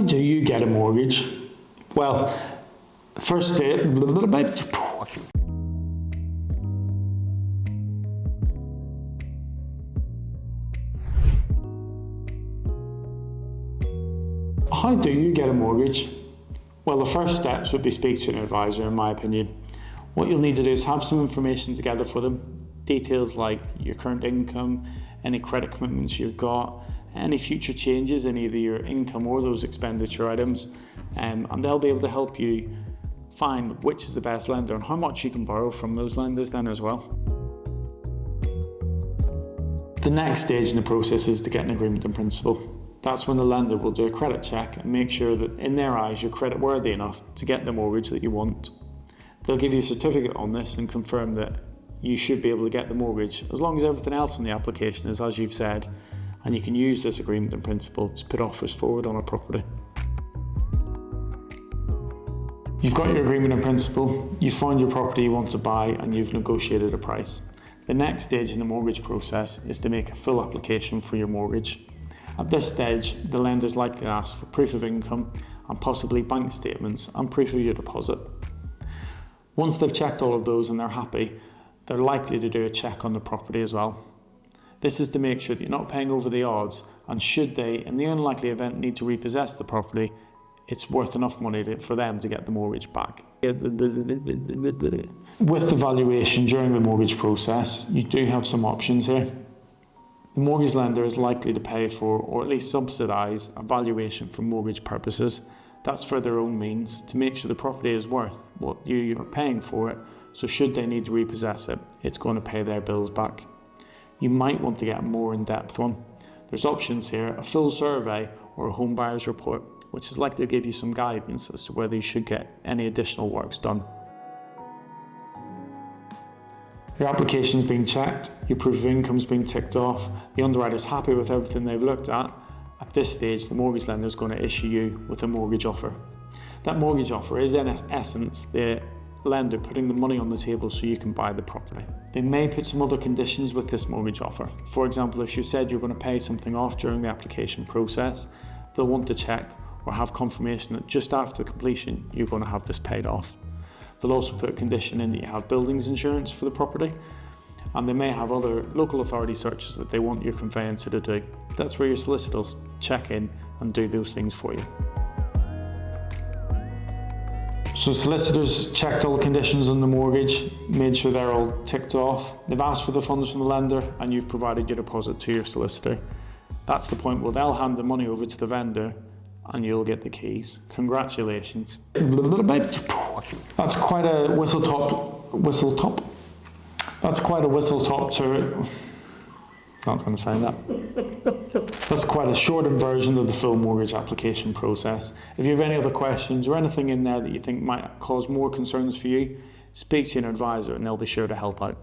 How do you get a mortgage? Well, first, how do you get a mortgage? Well, the first steps would be speak to an advisor, in my opinion. What you'll need to do is have some information together for them. Details like your current income, any credit commitments you've got, any future changes in either your income or those expenditure items, and they'll be able to help you find which is the best lender and how much you can borrow from those lenders then as well. The next stage in the process is to get an agreement in principle. That's when the lender will do a credit check and make sure that in their eyes you're credit worthy enough to get the mortgage that you want. They'll give you a certificate on this and confirm that you should be able to get the mortgage as long as everything else on the application is as you've said, and you can use this agreement in principle to put offers forward on a property. You've got your agreement in principle, you've found your property you want to buy, and you've negotiated a price. The next stage in the mortgage process is to make a full application for your mortgage. At this stage, the lender is likely to ask for proof of income and possibly bank statements and proof of your deposit. Once they've checked all of those and they're happy, they're likely to do a check on the property as well. This is to make sure that you're not paying over the odds, and should they, in the unlikely event, need to repossess the property, it's worth enough money for them to get the mortgage back. With the valuation during the mortgage process, you do have some options here. The mortgage lender is likely to pay for, or at least subsidise, a valuation for mortgage purposes. That's for their own means, to make sure the property is worth what you're paying for it, so should they need to repossess it, it's going to pay their bills back. You might want to get a more in-depth one. There's options here, a full survey or a home buyer's report, which is likely to give you some guidance as to whether you should get any additional works done. Your application's been checked, your proof of income's been ticked off, the underwriter's happy with everything they've looked at. At this stage, the mortgage lender is going to issue you with a mortgage offer. That mortgage offer is in essence the lender putting the money on the table so you can buy the property. They may put some other conditions with this mortgage offer. For example, if you said you're going to pay something off during the application process, they'll want to check or have confirmation that just after completion you're going to have this paid off. They'll also put a condition in that you have buildings insurance for the property, and they may have other local authority searches that they want your conveyancer to do. That's where your solicitors check in and do those things for you. So solicitors checked all the conditions on the mortgage, made sure they're all ticked off. They've asked for the funds from the lender and you've provided your deposit to your solicitor. That's the point where they'll hand the money over to the vendor and you'll get the keys. Congratulations. That's quite a whistle top. That's quite a whistle top tour. Not going to say that. That's quite a shortened version of the full mortgage application process. If you have any other questions or anything in there that you think might cause more concerns for you, speak to an advisor and they'll be sure to help out.